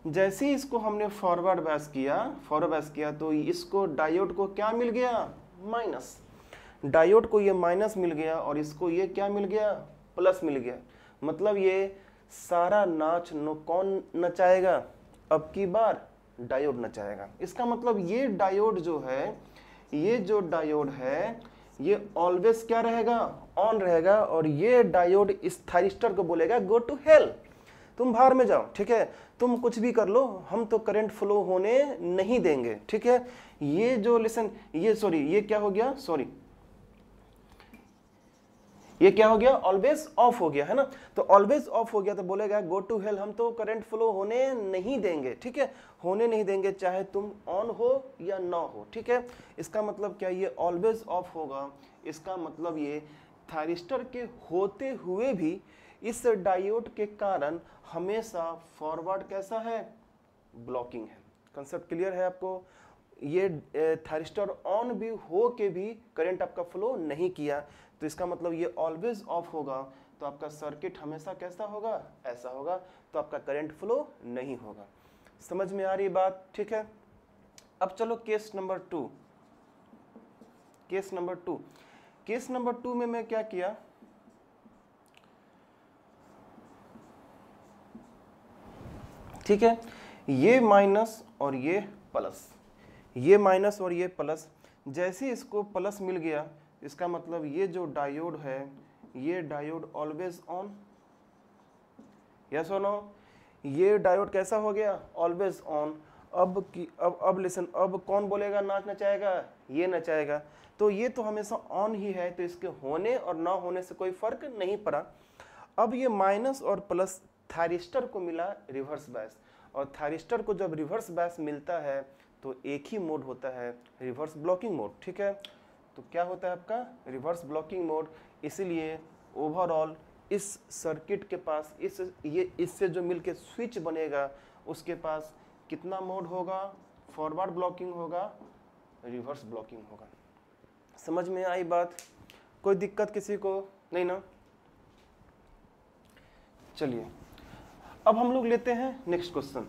जैसे ही इसको हमने फॉरवर्ड बैच किया तो इसको डायोड को क्या मिल गया, माइनस। डायोड को ये माइनस मिल गया और इसको ये क्या मिल गया, प्लस मिल गया। मतलब ये सारा नाच कौन नचाएगा, अब की बार डायोड नचाएगा। इसका मतलब ये डायोड जो है, ये जो डायोड है, ये ऑलवेज क्या रहेगा, ऑन रहेगा, और ये डायोड इस थायरिस्टर को बोलेगा गो टू हेल, तुम बाहर में जाओ, ठीक है, तुम कुछ भी कर लो, हम तो करंट फ्लो होने नहीं देंगे, ठीक है। ये जो लिसन, ये क्या हो गया, ये क्या हो गया, ऑलवेज ऑफ हो गया, है ना। तो ऑलवेज ऑफ हो गया तो बोलेगा गो टू हेल, हम तो करंट फ्लो होने नहीं देंगे, ठीक है, होने नहीं देंगे, चाहे तुम ऑन हो या ना हो, ठीक है। इसका मतलब क्या, ये ऑलवेज ऑफ होगा, इसका मतलब ये थायरिस्टर के होते हुए भी इस डायोड के कारण हमेशा फॉरवर्ड कैसा है, ब्लॉकिंग है। कंसेप्ट क्लियर है आपको? ये थायरिस्टर ऑन भी हो के भी करंट आपका फ्लो नहीं किया, तो इसका मतलब ये ऑलवेज ऑफ होगा, तो आपका सर्किट हमेशा कैसा होगा, ऐसा होगा, तो आपका करंट फ्लो नहीं होगा। समझ में आ रही बात, ठीक है। अब चलो केस नंबर टू में मैं क्या किया, ठीक है, ये माइनस और ये प्लस, ये माइनस और ये प्लस, जैसे इसको प्लस मिल गया, इसका मतलब ये जो डायोड है, ये डायोड ऑलवेज ऑन, यस और नो, ये डायोड कैसा हो गया, ऑलवेज ऑन। अब लिसन, अब कौन बोलेगा नाच नचाएगा, ये नचाएगा, तो ये तो हमेशा ऑन ही है, तो इसके होने और ना होने से कोई फर्क नहीं पड़ा। अब ये माइनस और प्लस थायरिस्टर को मिला रिवर्स बैच, और थायरिस्टर को जब रिवर्स बैच मिलता है तो एक ही मोड होता है, रिवर्स ब्लॉकिंग मोड, ठीक है। तो क्या होता है आपका, रिवर्स ब्लॉकिंग मोड। इसीलिए ओवरऑल इस सर्किट के पास इससे जो मिलके स्विच बनेगा, उसके पास कितना मोड होगा, फॉरवर्ड ब्लॉकिंग होगा, रिवर्स ब्लॉकिंग होगा। समझ में आई बात? कोई दिक्कत किसी को नहीं ना? चलिए अब हम लोग लेते हैं नेक्स्ट क्वेश्चन।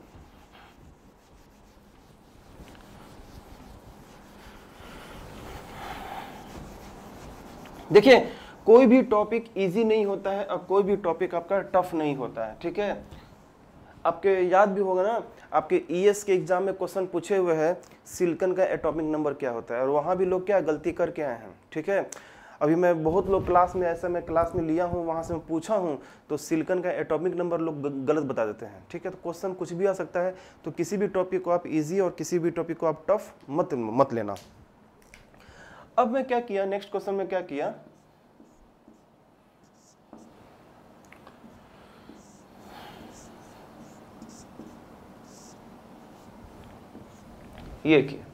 देखिए, कोई भी टॉपिक इजी नहीं होता है और कोई भी टॉपिक आपका टफ नहीं होता है, ठीक है। आपके याद भी होगा ना, आपके ईएस के एग्जाम में क्वेश्चन पूछे हुए हैं सिलिकॉन का एटॉमिक नंबर क्या होता है, और वहाँ भी लोग क्या गलती करके आए हैं, ठीक है। अभी मैं बहुत लोग क्लास में लिया हूँ, वहाँ से मैं पूछा हूँ, तो सिलिकॉन का एटॉमिक नंबर लोग गलत बता देते हैं, ठीक है। तो क्वेश्चन कुछ भी आ सकता है, तो किसी भी टॉपिक को आप इजी और किसी भी टॉपिक को आप टफ मत लेना। अब मैं क्या किया, नेक्स्ट क्वेश्चन में क्या किया, ये किया,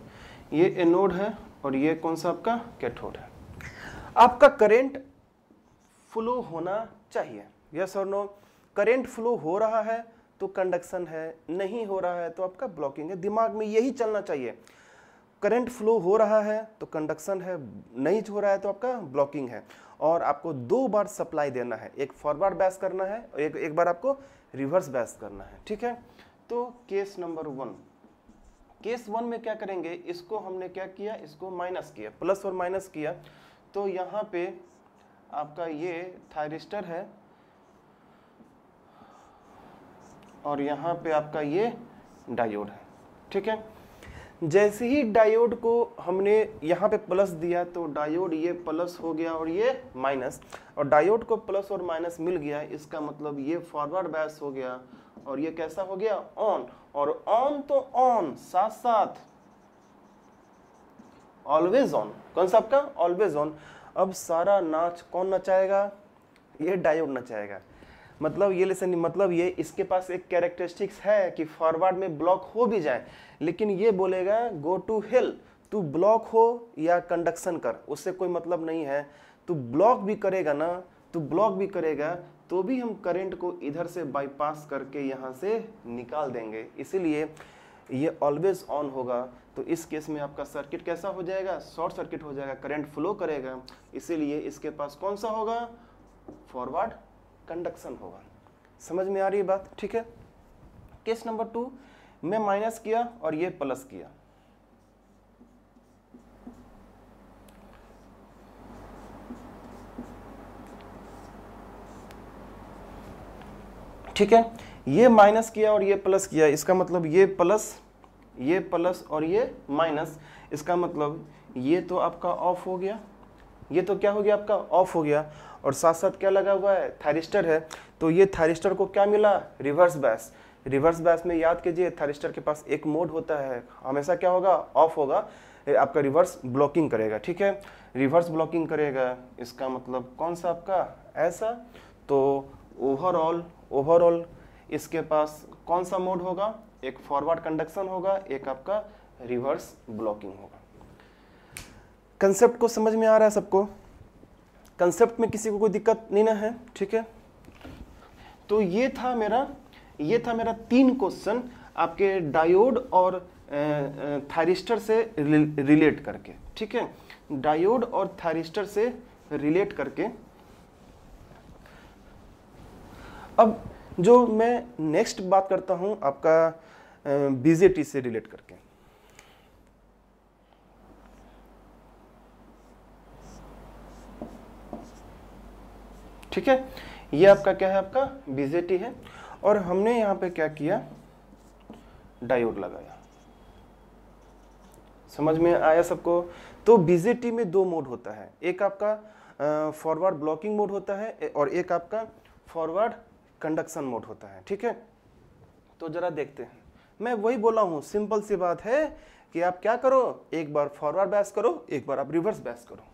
ये एनोड है और ये कौन सा आपका कैथोड है। आपका करंट फ्लो होना चाहिए, यस और नो। करंट फ्लो हो रहा है तो कंडक्शन है, नहीं हो रहा है तो आपका ब्लॉकिंग है। दिमाग में यही चलना चाहिए, करंट फ्लो हो रहा है तो कंडक्शन है, नहीं हो रहा है तो आपका ब्लॉकिंग है। और आपको 2 बार सप्लाई देना है, एक फॉरवर्ड बैस करना है और एक बार आपको रिवर्स बैस करना है, ठीक है। तो केस नंबर 1, केस 1 में क्या करेंगे, इसको हमने क्या किया, इसको माइनस किया, प्लस और माइनस किया, तो यहाँ पे आपका ये थायरिस्टर है और यहाँ पे आपका ये डायोड है, ठीक है। जैसे ही डायोड को हमने यहाँ पे प्लस दिया तो डायोड ये प्लस हो गया और ये माइनस, और डायोड को प्लस और माइनस मिल गया, इसका मतलब ये फॉरवर्ड बैस हो गया और ये कैसा हो गया, ऑन। और ऑन तो ऑन, साथ साथ ऑलवेज ऑन। कौन सा आपका, ऑलवेज ऑन। अब सारा नाच कौन नचाएगा, ये डायोड नचाएगा। मतलब ये लेसन, मतलब ये इसके पास एक कैरेक्टरिस्टिक्स है कि फॉरवर्ड में ब्लॉक हो भी जाए, लेकिन ये बोलेगा गो टू हेल, तू ब्लॉक हो या कंडक्शन कर, उससे कोई मतलब नहीं है। तू ब्लॉक भी करेगा ना, तू ब्लॉक भी करेगा तो भी हम करंट को इधर से बाईपास करके यहाँ से निकाल देंगे, इसीलिए ये ऑलवेज ऑन होगा। तो इस केस में आपका सर्किट कैसा हो जाएगा, शॉर्ट सर्किट हो जाएगा, करंट फ्लो करेगा, इसीलिए इसके पास कौन सा होगा, फॉरवर्ड कंडक्शन होगा। समझ में आ रही है बात, ठीक है। केस नंबर 2 में माइनस किया और ये प्लस किया, ठीक है। ये माइनस किया और ये प्लस किया, इसका मतलब ये प्लस और ये माइनस, इसका मतलब ये तो आपका ऑफ हो गया, ये तो क्या हो गया आपका, ऑफ हो गया। और साथ साथ क्या लगा हुआ है, थायरिस्टर है, तो ये थायरिस्टर को क्या मिला, रिवर्स बैस। रिवर्स बैस में याद कीजिए थायरिस्टर के पास एक मोड होता है, हमेशा क्या होगा, ऑफ होगा, आपका रिवर्स ब्लॉकिंग करेगा, ठीक है। रिवर्स ब्लॉकिंग करेगा, इसका मतलब कौन सा आपका, ऐसा। तो ओवरऑल इसके पास कौन सा मोड होगा, एक फॉरवर्ड कंडक्शन होगा, एक आपका रिवर्स ब्लॉकिंग होगा। कंसेप्ट को समझ में आ रहा है सबको, कंसेप्ट में किसी को कोई दिक्कत नहीं ना है, ठीक है। तो ये था मेरा 3 क्वेश्चन आपके डायोड और थायरिस्टर से रिलेट करके, ठीक है। डायोड और थायरिस्टर से रिलेट करके अब जो मैं नेक्स्ट बात करता हूं आपका बीजेटी से रिलेट करके, ठीक है। ये आपका क्या है, आपका बीजेटी है, और हमने यहां पे क्या किया, डायोड लगाया। समझ में आया सबको। तो बीजेटी में 2 मोड होता है, एक आपका फॉरवर्ड ब्लॉकिंग मोड होता है और एक आपका फॉरवर्ड कंडक्शन मोड होता है, ठीक है। तो जरा देखते हैं, मैं वही बोला हूं, सिंपल सी बात है कि आप क्या करो, एक बार फॉरवर्ड बैस करो, एक बार आप रिवर्स बैस करो।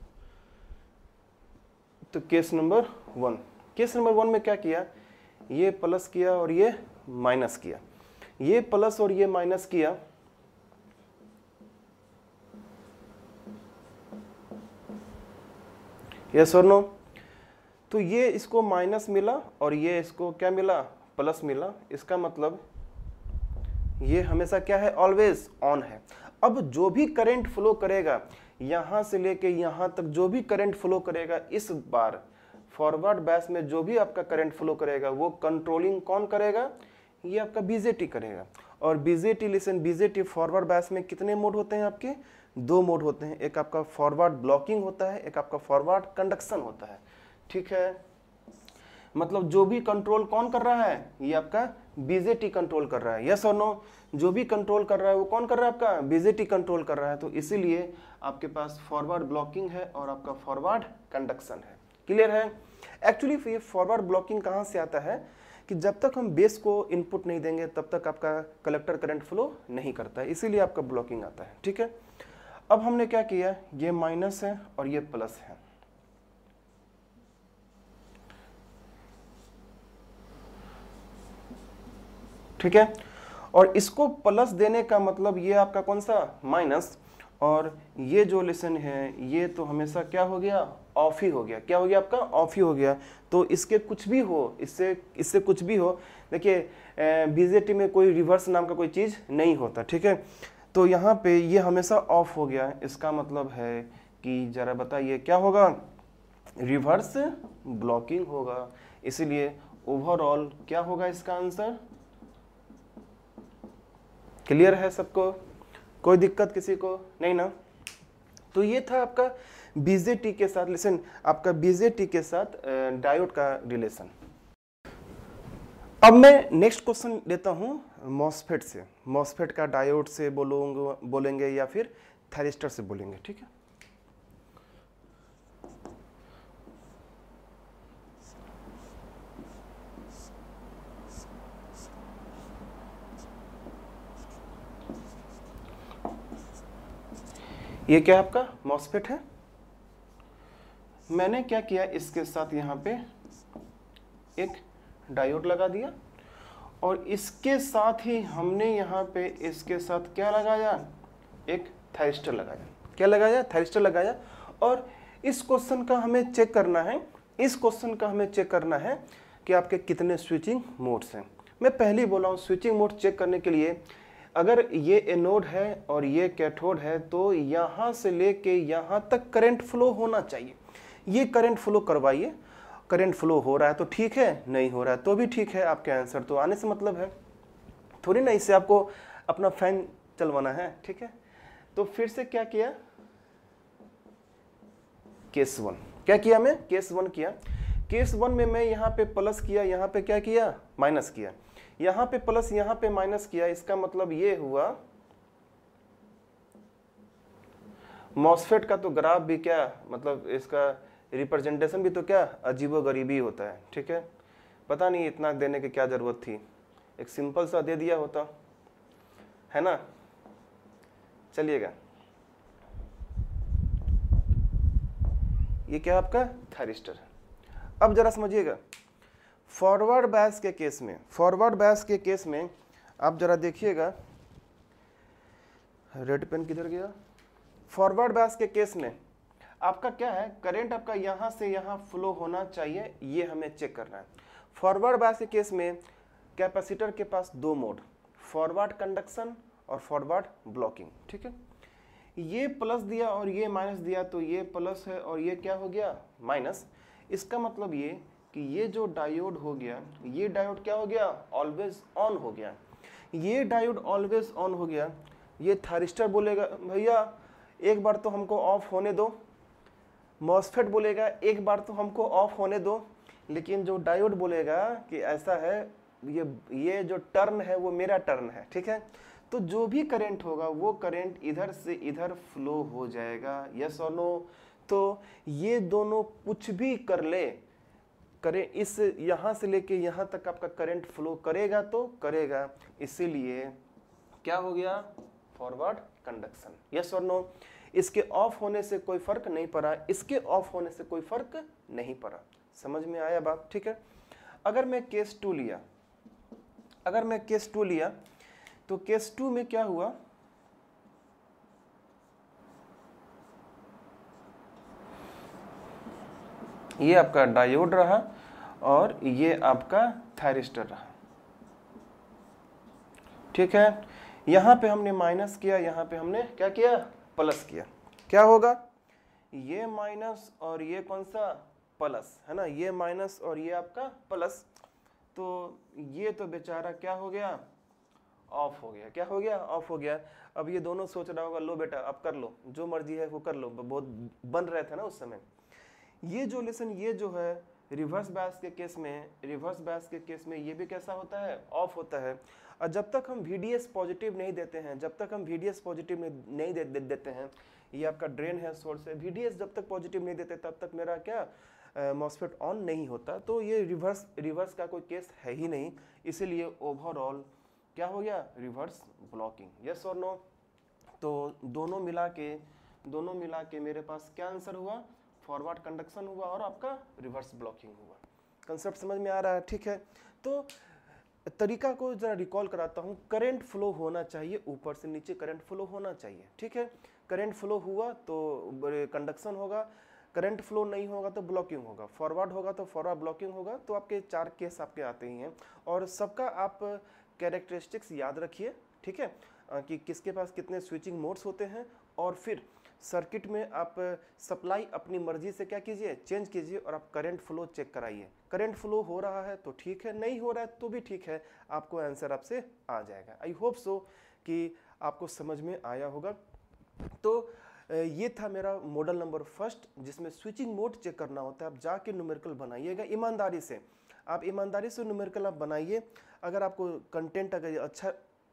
तो केस नंबर 1 में क्या किया, ये प्लस किया और ये माइनस किया, ये प्लस और ये माइनस किया, यस और नो। तो ये इसको माइनस मिला और ये इसको क्या मिला, प्लस मिला, इसका मतलब ये हमेशा क्या है, ऑलवेज ऑन है। अब जो भी करंट फ्लो करेगा यहां से लेके यहां तक, जो भी करंट फ्लो करेगा, इस बार फॉरवर्ड बैस में जो भी आपका करंट फ्लो करेगा वो कंट्रोलिंग कौन करेगा, ये आपका बीजेटी करेगा। और बीजेटी, लिसन, बीजेटी फॉरवर्ड बैस में कितने मोड होते हैं आपके, 2 मोड होते हैं, एक आपका फॉरवर्ड ब्लॉकिंग होता है, एक आपका फॉरवर्ड कंडक्शन होता है, ठीक है। मतलब जो भी कंट्रोल कौन कर रहा है, ये आपका बीजेटी कंट्रोल कर रहा है, यस और नो। जो भी कंट्रोल कर रहा है वो कौन कर रहा है, आपका बीजेटी कंट्रोल कर रहा है। तो इसीलिए आपके पास फॉरवर्ड ब्लॉकिंग है और आपका फॉरवर्ड कंडक्शन है। क्लियर है। एक्चुअली ये फॉरवर्ड ब्लॉकिंग कहाँ से आता है कि जब तक हम बेस को इनपुट नहीं देंगे तब तक आपका कलेक्टर करंट फ्लो नहीं करता है, इसीलिए आपका ब्लॉकिंग आता है, ठीक है। अब हमने क्या किया, ये माइनस है और ये प्लस है, ठीक है। और इसको प्लस देने का मतलब ये आपका कौन सा, माइनस, और ये जो लेसन है ये तो हमेशा क्या हो गया, ऑफ ही हो गया। क्या हो गया आपका? ऑफ ही हो गया। तो इसके कुछ भी हो, इससे कुछ भी हो, देखिए बीजेटी में कोई रिवर्स नाम का कोई चीज़ नहीं होता, ठीक है। तो यहाँ पे ये हमेशा ऑफ हो गया, इसका मतलब है कि जरा बताइए क्या होगा? रिवर्स ब्लॉकिंग होगा। इसीलिए ओवरऑल क्या होगा इसका आंसर? क्लियर है सबको? कोई दिक्कत किसी को नहीं ना? तो ये था आपका बीजेटी के साथ, लिसन, आपका बीजेटी के साथ डायोड का रिलेशन। अब मैं नेक्स्ट क्वेश्चन लेता हूं मॉसफेट से। मॉसफेट का डायोड से बोलेंगे या फिर थायरिस्टर से बोलेंगे, ठीक है। ये क्या आपका मॉसफेट है। मैंने क्या किया, इसके साथ यहाँ पे एक डायोड लगा दिया और इसके साथ ही हमने यहाँ पे इसके साथ क्या लगाया? एक थायरिस्टर लगाया। क्या लगाया? थायरिस्टर लगाया। और इस क्वेश्चन का हमें चेक करना है, इस क्वेश्चन का हमें चेक करना है कि आपके कितने स्विचिंग मोड्स हैं। मैं पहले ही बोला हूँ, स्विचिंग मोड चेक करने के लिए अगर ये एनोड है और ये कैथोड है तो यहाँ से लेके यहाँ तक करंट फ्लो होना चाहिए। ये करंट फ्लो करवाइए। करंट फ्लो हो रहा है तो ठीक है, नहीं हो रहा है तो भी ठीक है, आपके आंसर तो आने से मतलब है। थोड़ी ना इससे आपको अपना फैन चलवाना है, ठीक है। तो फिर से क्या किया? Case one. क्या किया? मैं केस वन किया। केस वन में मैं यहाँ पे प्लस किया, यहाँ पे क्या किया? माइनस किया। यहाँ पे प्लस, यहाँ पे माइनस किया। इसका मतलब ये हुआ मॉसफेट का तो ग्राफ भी क्या, मतलब इसका रिप्रेजेंटेशन भी तो क्या अजीबोगरीबी होता है, ठीक है। पता नहीं इतना देने की क्या जरूरत थी, एक सिंपल सा दे दिया होता, है ना। चलिएगा, ये क्या आपका थायरिस्टर। अब जरा समझिएगा, फॉरवर्ड बायस के केस में, फॉरवर्ड बायस के केस में आप जरा देखिएगा, रेड पेन किधर गया? फॉरवर्ड बायस के केस में आपका क्या है? करंट आपका यहां से यहां फ्लो होना चाहिए, ये हमें चेक करना है। फॉरवर्ड बायस के केस में कैपेसिटर के पास दो मोड, फॉरवर्ड कंडक्शन और फॉरवर्ड ब्लॉकिंग, ठीक है। ये प्लस दिया और ये माइनस दिया, तो ये प्लस है और ये क्या हो गया? माइनस। इसका मतलब ये कि ये जो डायोड हो गया, ये डायोड क्या हो गया? ऑलवेज ऑन हो गया। ये डायोड ऑलवेज ऑन हो गया। ये थायरिस्टर बोलेगा भैया एक बार तो हमको ऑफ होने दो, मॉसफेट बोलेगा एक बार तो हमको ऑफ होने दो, लेकिन जो डायोड बोलेगा कि ऐसा है, ये जो टर्न है वो मेरा टर्न है, ठीक है। तो जो भी करंट होगा वो करंट इधर से इधर फ्लो हो जाएगा, यस और नो। तो ये दोनों कुछ भी कर ले, करे, इस यहाँ से लेके यहाँ तक आपका करंट फ्लो करेगा तो करेगा। इसीलिए क्या हो गया? फॉरवर्ड कंडक्शन, यस और नो। इसके ऑफ होने से कोई फर्क नहीं पड़ा, इसके ऑफ होने से कोई फर्क नहीं पड़ा। समझ में आया बात? ठीक है। अगर मैं केस टू लिया, अगर मैं केस टू लिया तो केस टू में क्या हुआ? ये आपका डायोड रहा और ये आपका थायरिस्टर रहा, ठीक है। यहां पे हमने माइनस किया, यहां पे हमने क्या किया? प्लस किया। क्या होगा? ये माइनस और ये कौन सा? प्लस, है ना। ये माइनस और ये आपका प्लस, तो ये तो बेचारा क्या हो गया? ऑफ हो गया। क्या हो गया? ऑफ हो गया। अब ये दोनों सोच रहा होगा लो बेटा अब कर लो, जो मर्जी है वो कर लो, बहुत बन रहे थे ना उस समय। ये जो लेसन, ये जो है रिवर्स बायस के केस में, रिवर्स बायस के केस में ये भी कैसा होता है? ऑफ होता है। और जब तक हम VDS पॉजिटिव नहीं देते हैं, जब तक हम VDS पॉजिटिव नहीं देते हैं, ये आपका ड्रेन है, सोर्स है, VDS जब तक पॉजिटिव नहीं देते तब तक मेरा क्या मॉसफेट ऑन नहीं होता। तो ये रिवर्स का कोई केस है ही नहीं, इसीलिए ओवरऑल क्या हो गया? रिवर्स ब्लॉकिंग, यस और नो। तो दोनों मिला के मेरे पास क्या आंसर हुआ? फॉरवर्ड कंडक्शन हुआ और आपका रिवर्स ब्लॉकिंग हुआ। कंसेप्ट समझ में आ रहा है? ठीक है। तो तरीका को जरा रिकॉल कराता हूँ। करंट फ्लो होना चाहिए, ऊपर से नीचे करंट फ्लो होना चाहिए, ठीक है। करंट फ्लो हुआ तो कंडक्शन होगा, करंट फ्लो नहीं होगा तो ब्लॉकिंग होगा, फॉरवर्ड होगा तो फॉरवर्ड ब्लॉकिंग होगा। तो आपके 4 केस आपके आते ही हैं और सबका आप कैरेक्टरिस्टिक्स याद रखिए, ठीक है, कि किसके पास कितने स्विचिंग मोड्स होते हैं। और फिर सर्किट में आप सप्लाई अपनी मर्जी से क्या कीजिए, चेंज कीजिए और आप करंट फ्लो चेक कराइए। करंट फ्लो हो रहा है तो ठीक है, नहीं हो रहा है तो भी ठीक है, आपको आंसर आपसे आ जाएगा। आई होप सो कि आपको समझ में आया होगा। तो ये था मेरा मॉडल नंबर फर्स्ट, जिसमें स्विचिंग मोड चेक करना होता है। आप जाके न्यूमेरिकल बनाइएगा ईमानदारी से, आप ईमानदारी से न्यूमेरिकल आप बनाइए। अगर आपको कंटेंट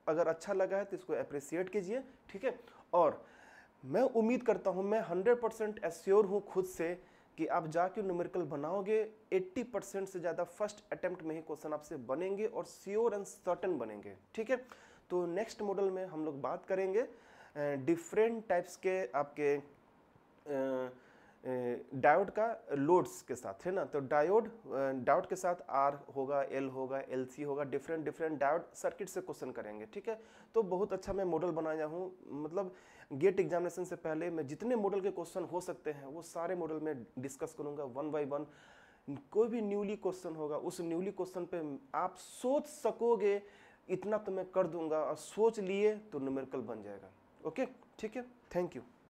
अगर अच्छा लगा है तो इसको अप्रिशिएट कीजिए, ठीक है। और मैं उम्मीद करता हूं, मैं 100% एश्योर हूं खुद से कि आप जाके न्यूमेरिकल बनाओगे 80% से ज़्यादा फर्स्ट अटेम्प्ट में ही क्वेश्चन आपसे बनेंगे और श्योर एंड सर्टन बनेंगे, ठीक है। तो नेक्स्ट मॉडल में हम लोग बात करेंगे डिफरेंट टाइप्स के आपके डायोड का लोड्स के साथ, है ना। तो डायोड के साथ आर होगा, एल होगा, एलसी होगा, डिफरेंट डायोड सर्किट से क्वेश्चन करेंगे, ठीक है। तो बहुत अच्छा मैं मॉडल बनाया हूँ, मतलब गेट एग्जामिनेशन से पहले मैं जितने मॉडल के क्वेश्चन हो सकते हैं वो सारे मॉडल में डिस्कस करूँगा 1 बाय 1। कोई भी न्यूली क्वेश्चन होगा उस न्यूली क्वेश्चन पे आप सोच सकोगे इतना तो मैं कर दूंगा, और सोच लिए तो न्यूमेरिकल बन जाएगा। ओके, ठीक है, थैंक यू।